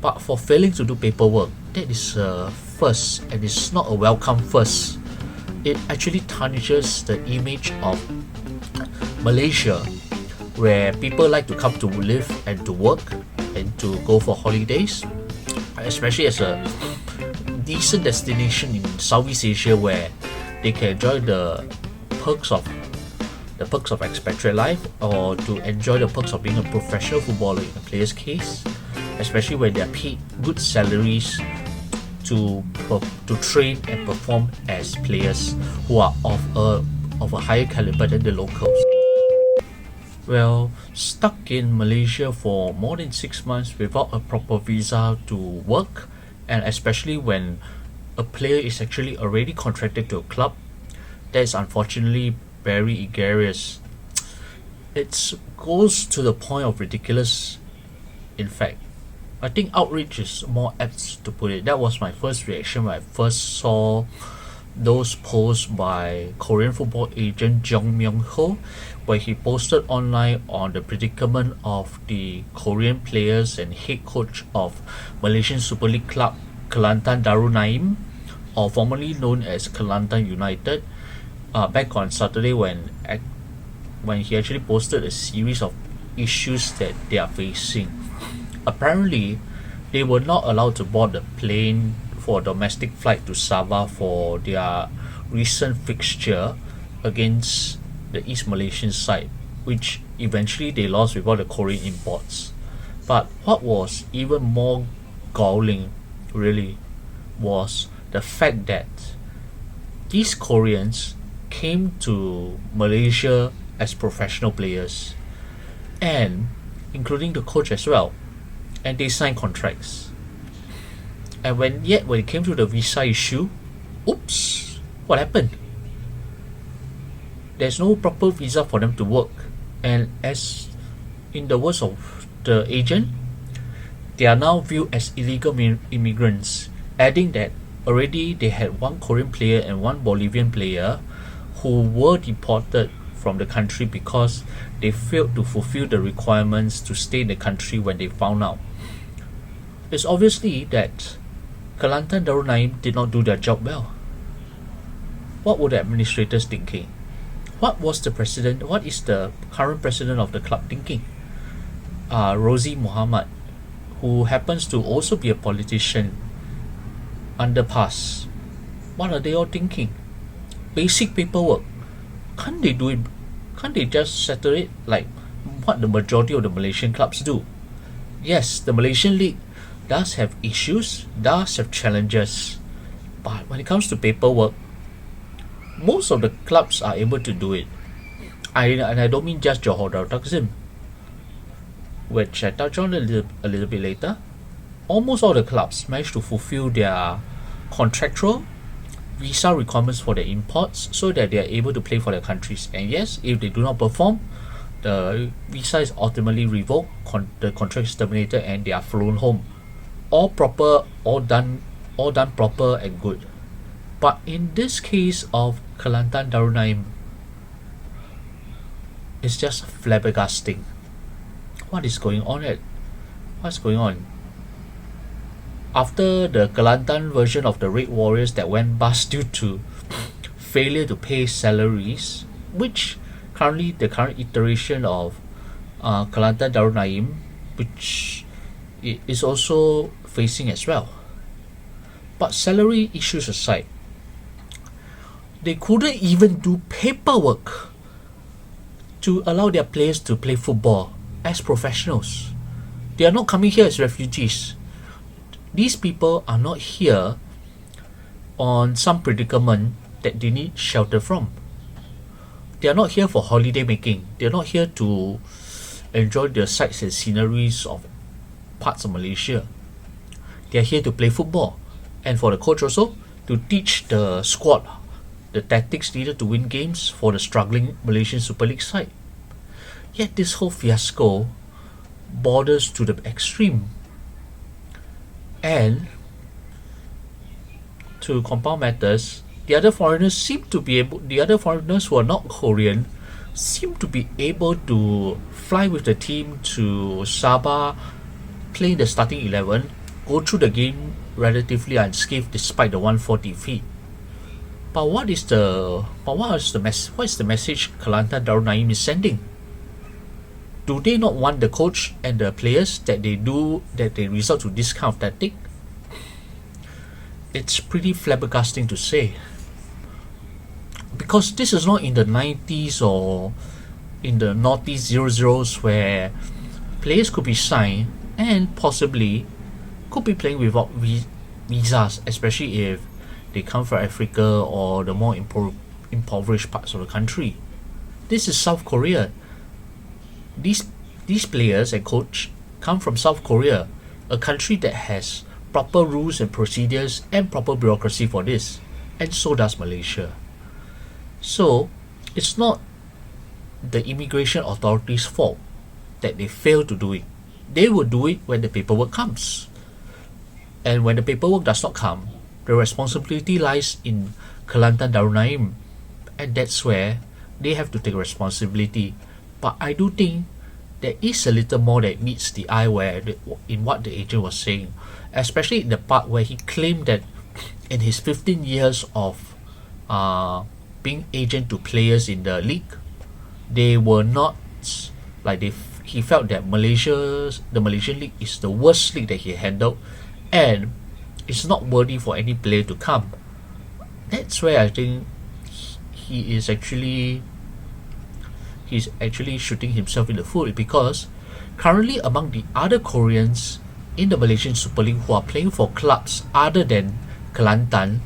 But for failing to do paperwork, that is a first, and it's not a welcome first. It actually tarnishes the image of Malaysia, where people like to come to live and to work and to go for holidays, especially as a decent destination in Southeast Asia where they can enjoy the perks of expatriate life, or to enjoy the perks of being a professional footballer in a player's case, especially when they are paid good salaries to train and perform as players who are of a higher caliber than the locals. Well, stuck in Malaysia for more than 6 months without a proper visa to work, and especially when a player is actually already contracted to a club, that is unfortunately very egregious. It goes to the point of ridiculous. In fact, I think outrage is more apt to put it. That was my first reaction when I first saw those posts by Korean football agent Jong Myung-ho, where he posted online on the predicament of the Korean players and head coach of Malaysian Super League club Kelantan Darul Naim, or formerly known as Kelantan United, back on Saturday when he actually posted a series of issues that they are facing. Apparently, they were not allowed to board the plane for a domestic flight to Sabah for their recent fixture against the East Malaysian side, which eventually they lost with all the Korean imports. But what was even more galling, really, was the fact that these Koreans came to Malaysia as professional players, and including the coach as well, and they signed contracts. And when it came to the visa issue, oops, what happened? There's no proper visa for them to work, and as in the words of the agent, they are now viewed as illegal immigrants, adding that already they had one Korean player and one Bolivian player who were deported from the country because they failed to fulfill the requirements to stay in the country when they found out. It's obviously that Kelantan Darul Naim did not do their job well. What were the administrators thinking? What is the current president of the club thinking? Rosie Muhammad, who happens to also be a politician, underpass. What are they all thinking? Basic paperwork. Can't they do it? Can't they just settle it like what the majority of the Malaysian clubs do? Yes, the Malaysian league does have issues, does have challenges, but when it comes to paperwork, most of the clubs are able to do it. And I don't mean just Johor Darul Takzim, which I touch on a little bit later. Almost all the clubs manage to fulfill their contractual visa requirements for the imports so that they are able to play for their countries. And yes, if they do not perform, the visa is ultimately revoked, the contract is terminated, and they are flown home. All done proper and good. But in this case of Kelantan Darul Naim, it's just flabbergasting. What is going on? What's going on? After the Kelantan version of the Red Warriors that went bust due to failure to pay salaries, which the current iteration of Kelantan Darul Naim, which is also facing as well. But salary issues aside, they couldn't even do paperwork to allow their players to play football as professionals. They are not coming here as refugees. These people are not here on some predicament that they need shelter from. They are not here for holiday making. They are not here to enjoy the sights and sceneries of parts of Malaysia. They are here to play football, and for the coach also to teach the squad the tactics needed to win games for the struggling Malaysian Super League side. Yet this whole fiasco borders to the extreme. And to compound matters, the other foreigners who are not Korean seem to be able to fly with the team to Sabah, play in the starting 11, go through the game relatively unscathed despite the 1-4 defeat. But what is the message Kelantan Darul Naim is sending? Do they not want the coach and the players that they resort to this kind of tactic? It's pretty flabbergasting to say. Because this is not in the 90s or in the naughty 00s where players could be signed and possibly could be playing without visas, especially if they come from Africa or the more impoverished parts of the country. This is South Korea. These players and coach come from South Korea, a country that has proper rules and procedures and proper bureaucracy for this, and so does Malaysia. So it's not the immigration authorities' fault that they fail to do it. They will do it when the paperwork comes. And when the paperwork does not come, the responsibility lies in Kelantan Darul Naim, and that's where they have to take responsibility. But I do think there is a little more that meets the eye in what the agent was saying, especially in the part where he claimed that in his 15 years of being agent to players in the league, they were not like he felt that the Malaysian league is the worst league that he handled, and it's not worthy for any player to come. That's where I think he's actually shooting himself in the foot, because currently among the other Koreans in the Malaysian Super League who are playing for clubs other than Kelantan,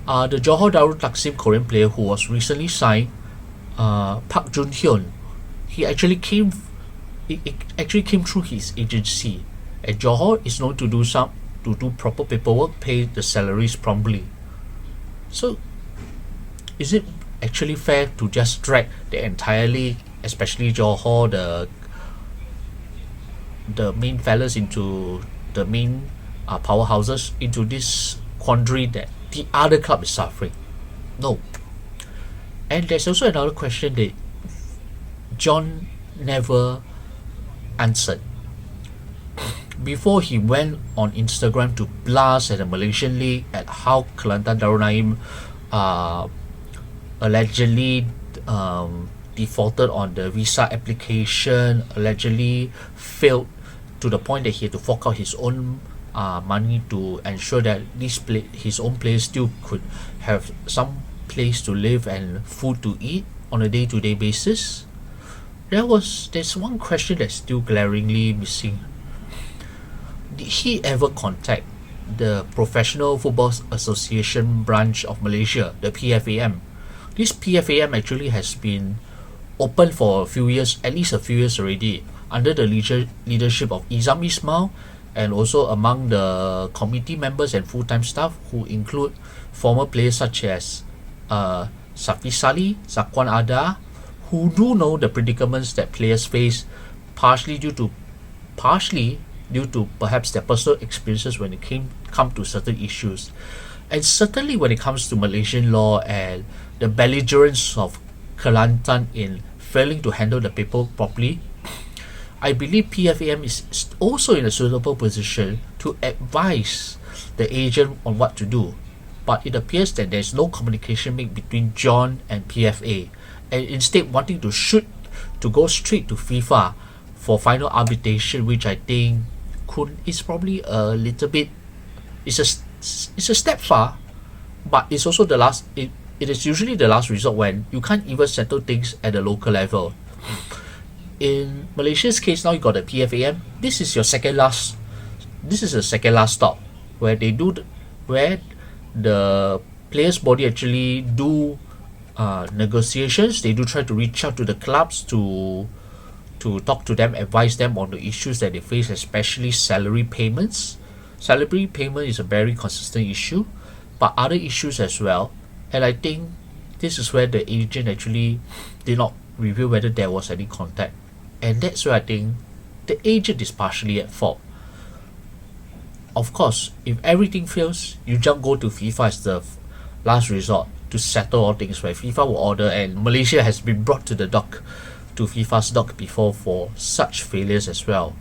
the Johor Darul Taksim Korean player who was recently signed, Park Jun Hyun, he actually came through his agency, and Johor is known to do proper paperwork, pay the salaries promptly. So is it actually fair to just drag the entire league, especially Johor, the main fellas, into the main powerhouses, into this quandary that the other club is suffering? No. And there's also another question that John never answered. Before he went on Instagram to blast at the Malaysian league at how Kelantan Darul Naim allegedly defaulted on the visa application, allegedly failed to the point that he had to fork out his own money to ensure that his own players still could have some place to live and food to eat on a day-to-day basis. There's one question that's still glaringly missing. Did he ever contact the Professional Football Association branch of Malaysia, the PFAM? This PFAM actually has been open for at least a few years already, under the leadership of Izam Ismail, and also among the committee members and full-time staff, who include former players such as Safi Salih, Zakwan Ada, who do know the predicaments that players face, partially due to perhaps their personal experiences when it come to certain issues. And certainly when it comes to Malaysian law and the belligerence of Kelantan in failing to handle the paperwork properly, I believe PFAM is also in a suitable position to advise the agent on what to do. But it appears that there's no communication made between John and PFA, and instead wanting to go straight to FIFA for final arbitration, which I think is probably a little bit, it's a step far, but it's also the last. It is usually the last resort when you can't even settle things at the local level. In Malaysia's case, now you got the PFAM. This is the second last stop where where the players' body actually do negotiations. They do try to reach out to the clubs to talk to them, advise them on the issues that they face, especially salary payments. Salary payment is a very consistent issue, but other issues as well. And I think this is where the agent actually did not reveal whether there was any contact. And that's where I think the agent is partially at fault. Of course, if everything fails, you just go to FIFA as the last resort to settle all things, where FIFA will order, and Malaysia has been brought to FIFA's dock before for such failures as well.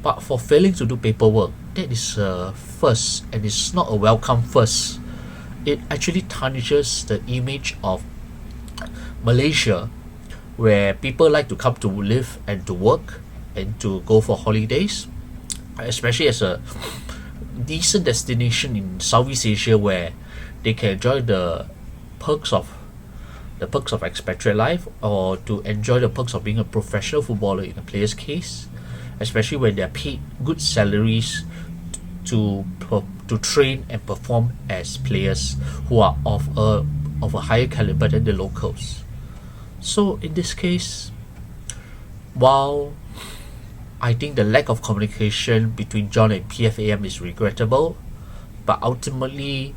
But for failing to do paperwork, that is a first, and it's not a welcome first. It actually tarnishes the image of Malaysia, where people like to come to live and to work and to go for holidays, especially as a decent destination in Southeast Asia where they can enjoy perks of the perks of expatriate life, or to enjoy the perks of being a professional footballer in a player's case, especially when they are paid good salaries to train and perform as players who are of a higher caliber than the locals. So in this case, while I think the lack of communication between John and PFAM is regrettable, but ultimately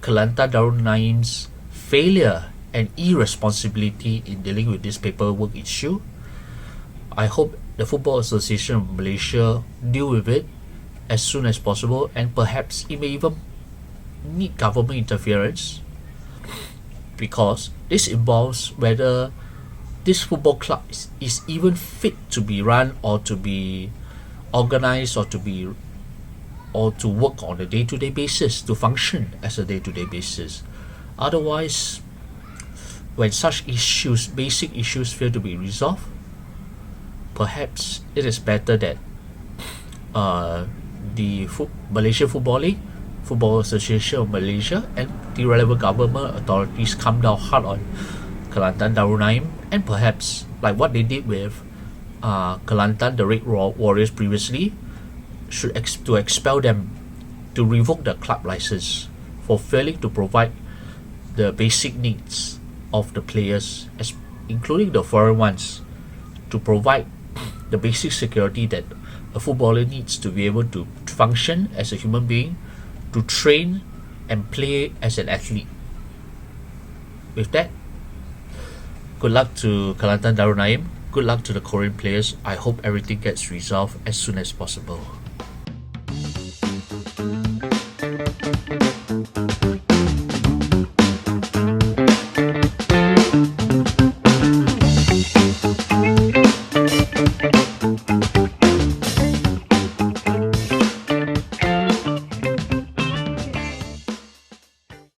Kelantan Darul Naim's failure and irresponsibility in dealing with this paperwork issue, I hope the Football Association of Malaysia deal with it as soon as possible, and perhaps it may even need government interference, because this involves whether this football club is even fit to be run, or to be organized, or to work on a day-to-day basis, to function as a day-to-day basis. Otherwise, when such issues, basic issues, fail to be resolved, perhaps it is better that the Malaysia Football League, Football Association of Malaysia, and the relevant government authorities come down hard on Kelantan Darul Naim, and perhaps like what they did with Kelantan, the Red Warriors previously, to expel them, to revoke the club license for failing to provide the basic needs of the players, including the foreign ones, to provide the basic security that a footballer needs to be able to function as a human being, to train and play as an athlete. With that, good luck to Kelantan Darul Naim, good luck to the Korean players. I hope everything gets resolved as soon as possible.